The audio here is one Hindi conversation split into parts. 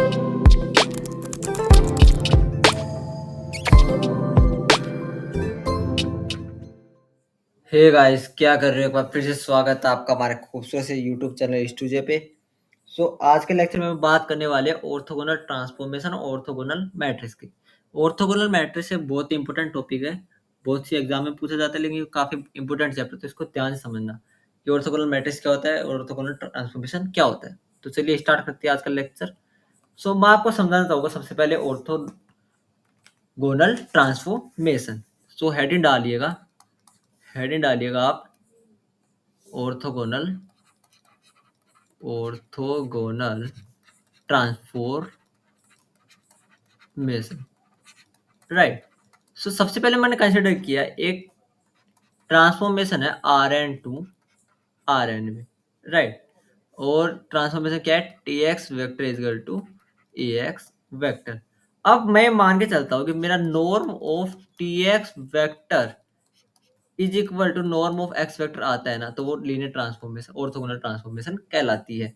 हे गाइस, क्या कर रहे हो? एक बार फिर से स्वागत है आपका हमारे खूबसूरत से यूट्यूब चैनल स्टूडियो पे। आज के लेक्चर में हम बात करने वाले हैं ऑर्थोगोनल ट्रांसफॉर्मेशन और ऑर्थोगोनल मैट्रिक्स की। ऑर्थोगोनल मैट्रिक्स एक बहुत ही इंपॉर्टेंट टॉपिक है, बहुत सी एग्जाम में पूछा जाता है, लेकिन ये काफी इंपॉर्टेंट चैप्टर, तो इसको ध्यान से समझना कि ऑर्थोगोनल मैट्रिक्स क्या होता है और ऑर्थोगोनल ट्रांसफॉर्मेशन क्या होता है। तो चलिए स्टार्ट करते हैं आज का लेक्चर। मैं आपको समझाना चाहूंगा सबसे पहले ऑर्थोगोनल ट्रांसफॉर्मेशन। हेडिंग डालिएगा आप ऑर्थोगोनल ऑर्थोगोनल ट्रांसफॉर्मेशन, राइट। सबसे पहले मैंने कंसिडर किया एक ट्रांसफॉर्मेशन है R N to R N में, राइट। और ट्रांसफॉर्मेशन क्या है? T X vector equal to A X vector. अब मैं मान के चलता हूँ कि मेरा norm of T X vector is equal to norm of X vector आता है ना, तो वो लीनियर ट्रांसफॉर्मेशन ऑर्थोगोनल ट्रांसफॉर्मेशन कहलाती है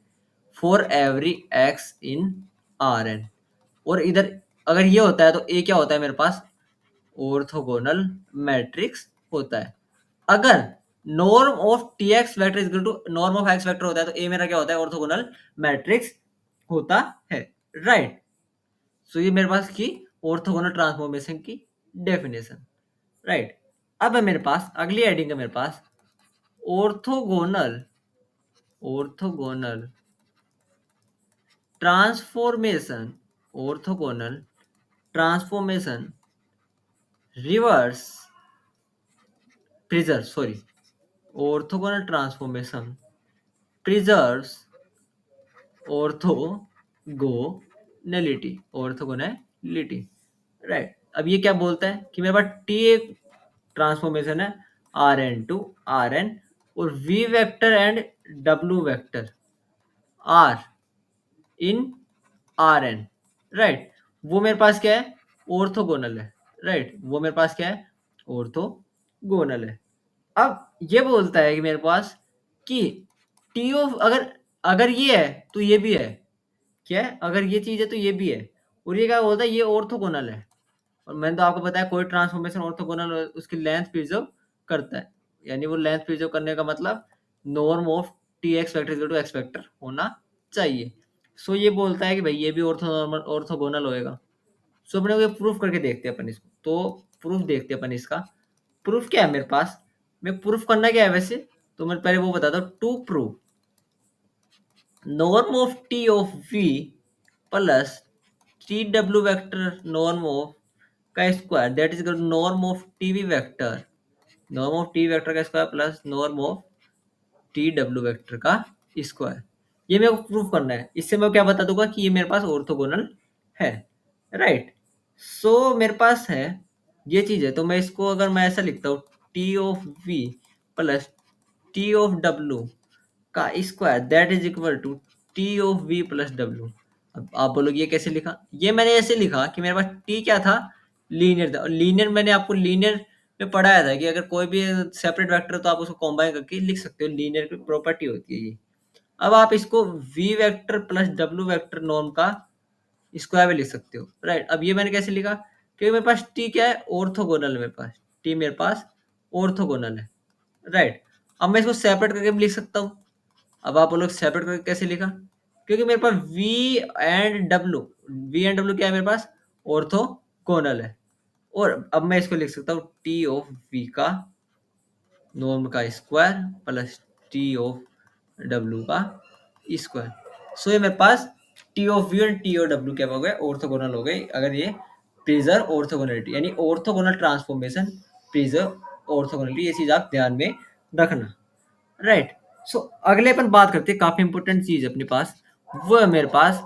for every X in R N. और इधर अगर ये होता है तो ए क्या होता है मेरे पास? ऑर्थोगोनल मैट्रिक्स होता है। अगर norm of T X vector is equal to norm of X vector होता है तो ए मेरा क्या होता है? ऑर्थोगोनल मैट्रिक्स होता है, राइट। ये मेरे पास की ऑर्थोगोनल ट्रांसफॉर्मेशन की डेफिनेशन, राइट। अब है मेरे पास अगली हेडिंग है मेरे पास orthogonal orthogonal transformation orthogonal transformation reverse preserves sorry orthogonal transformation preserves orthogonality, right. अब ये क्या बोलता है कि मेरे पास टी एक ट्रांसफॉर्मेशन है R N to R N, और V vector and W vector are in R N, right. वो मेरे पास क्या है? ऑर्थोगोनल है, राइट। वो मेरे पास क्या है? ऑर्थोगोनल है। अब ये बोलता है कि मेरे पास कि टी ऑफ अगर अगर ये है तो ये भी है। क्या है? अगर ये चीज है तो ये भी है। और ये क्या बोलता है? ये ऑर्थोगोनल है। और मैंने तो आपको बताया कोई ट्रांसफॉर्मेशन ऑर्थोगोनल उसकी लेंथ प्रिजर्व करता है, यानी वो लेंथ प्रिजर्व करने का मतलब norm of T X vector equal to X vector होना चाहिए। ये बोलता है कि भाई ये भी ऑर्थोगोनल होएगा। अपने को ये प्रूफ करके देखते हैं अपन इसको। तो प्रूफ देखते हैं अपन इसका। प्रूफ क्या है मेरे पास? मैं प्रूफ करना क्या है वैसे, तो मैं पहले वो बताता हूँ। To prove norm of T of V plus T W vector norm of का square that is norm of T V vector, norm of T vector का square plus norm of T W vector का स्क्वायर। ये मेरे को प्रूफ करना है। इससे मैं क्या बता दूंगा कि ये मेरे पास ऑर्थोगोनल है, राइट। मेरे पास है ये चीज है, तो मैं इसको अगर मैं ऐसा लिखता हूँ T of V plus T of W का square that is equal to T of V plus W. अब आप बोलोगे ये कैसे लिखा? ये मैंने ऐसे लिखा कि मेरे पास टी क्या था? लीनियर था। और लीनियर मैंने आपको लीनियर में पढ़ाया था कि अगर कोई भी सेपरेट वेक्टर तो आप उसको कॉम्बाइन करके लिख सकते हो। लीनियर की प्रॉपर्टी होती है ये। अब आप इसको V vector plus W vector norm का स्क्वायर में लिख सकते हो, राइट। अब ये मैंने कैसे लिखा? क्योंकि मेरे पास टी क्या है? ऑर्थोगोनल है। मेरे पास टी मेरे पास ऑर्थोगोनल है, राइट। अब मैं इसको सेपरेट करके भी लिख सकता हूँ। अब आप बोलोगे सेपरेट करके कैसे लिखा? क्योंकि मेरे पास वी एंड डब्ल्यू क्या है मेरे पास? ऑर्थोगोनल है। और अब मैं इसको लिख सकता हूँ टी ऑफ वी का नॉर्म का square plus T of W का स्क्वायर। ये मेरे पास टी ऑफ वी और टी ऑफ डब्ल्यू क्या हो गए? ऑर्थोगोनल हो गए। अगर ये प्रिजर्व ऑर्थोगोनलिटी यानी ऑर्थोगोनल ट्रांसफॉर्मेशन प्रिजर्व ऑर्थोगोनलिटी, ये चीज आप ध्यान में रखना, राइट। अगले अपन बात करते हैं, काफी इंपॉर्टेंट चीज अपने पास, वो है मेरे पास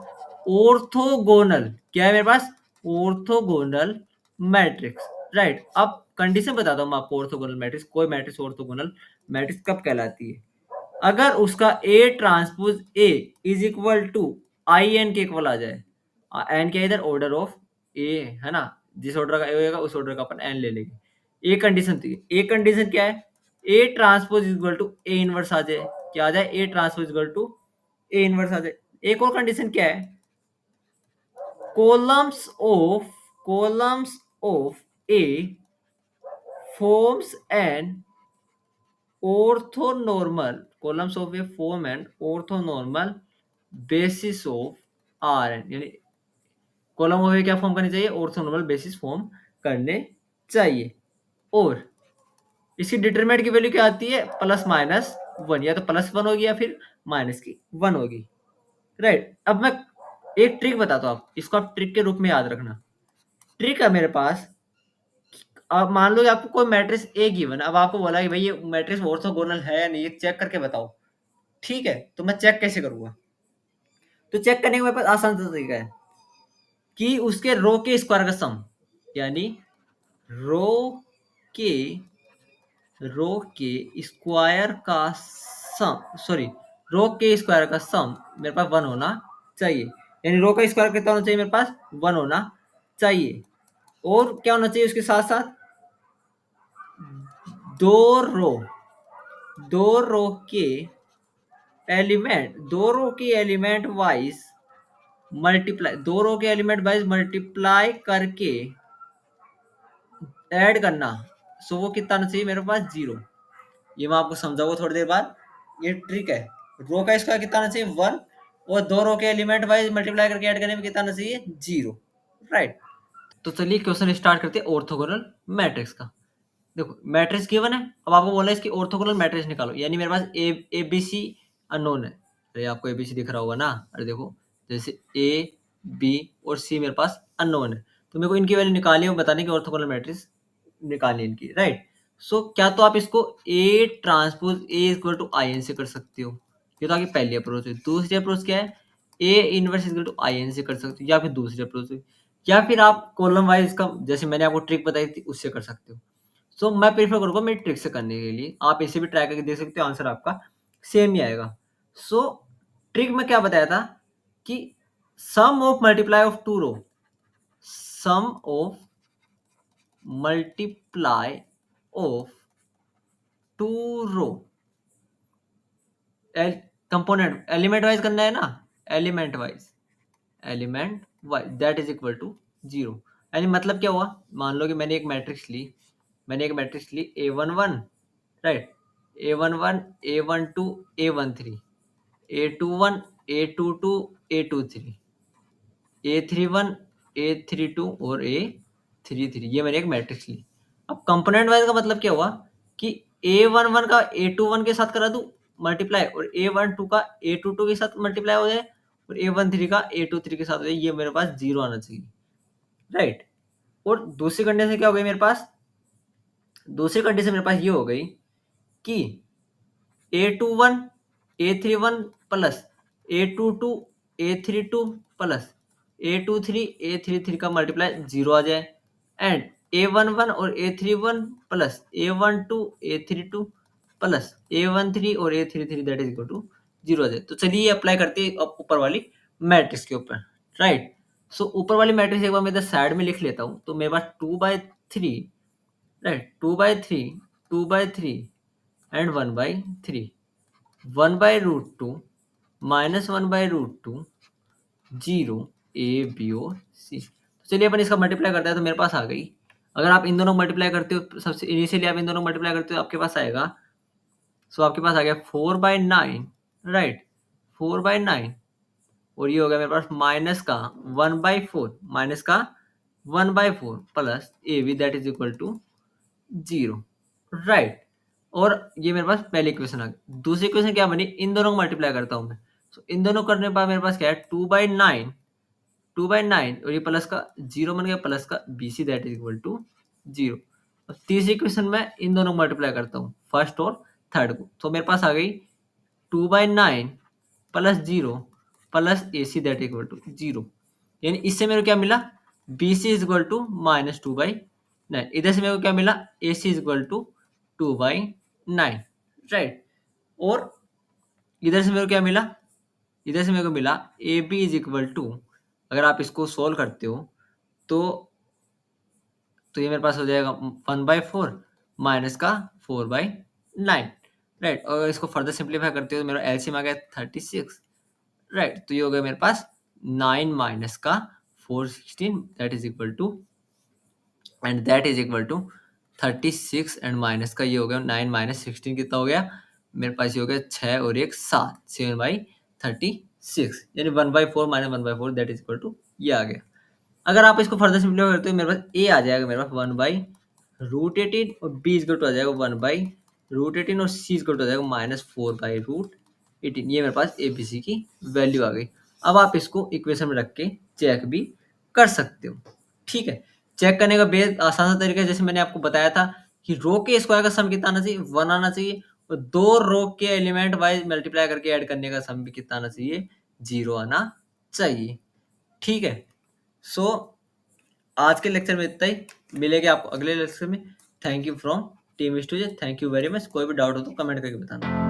ऑर्थोगोनल। क्या है मेरे पास? Orthogonal matrix, right. अब कंडीशन बताता हूँ मैं आपको। ऑर्थोगोनल मैट्रिक्स, कोई मैट्रिक्स ऑर्थोगोनल मैट्रिक्स कब कहलाती है? अगर उसका A transpose A is equal to I N के इक्वल आ जाए। एन क्या? इधर ऑर्डर ऑफ ए है ना, जिस ऑर्डर का ए होगा उस ऑर्डर का अपन एन ले लेंगे। ए कंडीशन थी। ए कंडीशन क्या है? A transpose equal to A inverse आ जाए। क्या आ जाए? A transpose equal to A inverse आ जाए। एक और कंडीशन क्या है? columns of columns of A forms an orthonormal columns of A form an orthonormal basis of Rn, यानी कॉलम ऑफ ए क्या फॉर्म करनी चाहिए, ऑर्थोनॉर्मल बेसिस फॉर्म करने चाहिए। और इसकी डिटरमिनेंट की वैल्यू क्या आती है, प्लस माइनस वन, या तो प्लस वन होगी या फिर माइनस की वन होगी। राइट, अब मैं एक ट्रिक बताता हूँ, आप इसको आप ट्रिक के रूप में याद रखना। ट्रिक है मेरे पास, आप मान लो कि आपको कोई मैट्रिक्स ए गिवन, अब आपको बोला कि भाई ये मैट्रिक्स ऑर्थोगोनल है या नहीं, ये चेक करके बताओ। ठीक है, तो मैं चेक कैसे करूंगा, तो चेक करने का मेरे पास आसान सा तरीका है कि उसके रो के स्क्वायर का सम, यानी रो के रो के स्क्वायर का सम, सॉरी, रो के स्क्वायर का सम मेरे पास वन होना चाहिए। यानी रो का स्क्वायर कितना होना चाहिए, मेरे पास वन होना चाहिए। और क्या होना चाहिए उसके साथ साथ, दो रो दो रो के एलिमेंट वाइज मल्टीप्लाई, दो रो के एलिमेंट वाइज मल्टीप्लाई करके ऐड करना। सो वो कितना आना चाहिए मेरे पास, जीरो। ये मैं आपको समझाऊंगा थोड़ी देर बाद। ये ट्रिक है, रो का स्क्वायर कितना आना चाहिए, वन, और दो रो के एलिमेंट वाइज मल्टीप्लाई करके ऐड करने में कितना आना चाहिए, जीरो। राइट, तो चलिए क्वेश्चन स्टार्ट करते हैं ऑर्थोगोनल मैट्रिक्स का। देखो मैट्रिक्स गिवन है, अब आपको बोला है इसकी ऑर्थोगोनल मैट्रिक्स निकालो, यानी मेरे पास ए बी सी अननोन है। अरे आपको ए बी सी दिख रहा होगा ना, अरे देखो जैसे ए बी और सी मेरे पास अननोन है, तो मेरे को इनकी वैल्यू निकालनी है, बताने की ऑर्थोगोनल मैट्रिक्स निकालनी है इनकी। राइट, सो क्या तो आप इसको A transpose A equal to I N से कर सकते हो, ये तो आपकी पहली अप्रोच है। दूसरी अप्रोच क्या है, A inverse equal to I N से कर सकते हो, या फिर दूसरी अप्रोच है, या फिर आप कॉलम वाइज का जैसे मैंने आपको ट्रिक बताई थी उससे कर सकते हो। सो मैं प्रेफर करूंगा मेरी ट्रिक से करने के लिए, आप इसे भी ट्राई करके देख सकते हो, आंसर आपका सेम ही आएगा। सो ट्रिक में क्या बताया था कि sum of multiply of two row, sum of multiply of two row, component element wise करना है ना, element wise that is equal to zero. यानी मतलब क्या हुआ, मान लो कि मैंने एक मैट्रिक्स ली A one one, right, A one one, A one two, A one three, A two one, A two two, A two three, A three one, A three two और ए थ्री थ्री, ये मैंने एक मैट्रिक्स ली। अब कंपोनेंट वाइज का मतलब क्या हुआ कि ए वन वन का ए टू वन के साथ करा दूं मल्टीप्लाई, और ए वन टू का ए टू टू के साथ मल्टीप्लाई हो जाए, और ए वन थ्री का ए टू थ्री के साथ हो जाए, ये मेरे पास जीरो आना चाहिए। राइट, और दूसरी कंडीशन क्या हो गई मेरे पास, दूसरी कंडीशन मेरे पास ये हो गई कि A two one, A three one plus A two two, A three two plus A two three, A three three का मल्टीप्लाई जीरो आ जाए, एंड ए वन वन और A three one plus A one two, A three two plus A one three और A three three that is equal to zero आ जाए। तो चलिए ये अप्लाई करते हैं अब ऊपर वाली मैट्रिक्स के ऊपर। राइट, सो ऊपर वाली मैट्रिक्स एक बार मैं इधर साइड में लिख लेता हूँ, तो मेरे पास two by three, right, two by three, two by three and one by three, one by root two minus one by root two, zero, A B और सी। तो चलिए अपन इसका मल्टीप्लाई करते हैं, तो मेरे पास आ गई। अगर आप इन दोनों मल्टीप्लाई करते हो, सबसे इनिशियली आप इन दोनों मल्टीप्लाई करते हो, आपके पास आएगा, सो आपके पास आ गया four by nine, right, four by nine, और ये हो गया मेरे पास माइनस का वन बाई फोर, माइनस का one by four plus A B that is equal to zero. Right, और ये मेरे पास पहली इक्वेशन आ गई। दूसरी इक्वेशन क्या बनी, इन दोनों को मल्टीप्लाई करता हूँ मैं, तो इन दोनों करने के बाद मेरे पास क्या है, two by nine, two by nine, और ये प्लस का जीरो बन गया, प्लस का B C that is equal to zero. और तीसरी इक्वेशन में इन दोनों को मल्टीप्लाई करता हूँ, फर्स्ट और थर्ड को, तो मेरे पास आ गई two by nine plus zero plus A C that equal to zero. यानी इससे मेरे को क्या मिला, B C is equal to minus two by nine. इधर से मेरे को क्या मिला, A C is equal to two by nine. Right, और इधर से मेरे को क्या मिला, इधर से मेरे को मिला A B is equal to, अगर आप इसको सोल्व करते हो तो ये मेरे पास हो जाएगा वन बाई फोर माइनस का फोर बाई नाइन। राइट, और इसको फर्दर सिंप्लीफाई करते हो तो मेरा एलसीएम आ गया 36। राइट, तो ये हो गया मेरे पास नाइन माइनस का 4 16 that is equal to, and that is equal to 36, एंड माइनस का ये हो गया 9 माइनस 16 कितना हो गया मेरे पास, ये हो गया 6 और एक 7, 7/36, यानी 1/4 minus 1/4 that is equal to ये आ गया। अगर आप इसको फर्दर सिंप्लीफाई करते हो मेरे पास ए आ जाएगा, मेरे पास 1/√18 और बी इज इक्वल टू आ जाएगा 1/√18 और सी इज इक्वल टू आ जाएगा -4/√18। ये मेरे पास ए बी सी की वैल्यू आ गई। अब आप इसको इक्वेशन में रख के चेक भी कर सकते हो। ठीक है, चेक करने का बेहद आसान सा तरीका है, जैसे मैंने आपको बताया था कि रो के स्क्वायर का सम कितना आना चाहिए, 1 आना चाहिए, और 2 रो के एलिमेंट वाइज मल्टीप्लाई करके ऐड करने का सम भी कितना आना चाहिए, 0 आना चाहिए। ठीक है, सो आज के लेक्चर में इतना ही, मिलेंगे आपको अगले लेक्चर में। Thank you from team studio, thank you very much. कोई भी डाउट हो तो कमेंट करके बताना।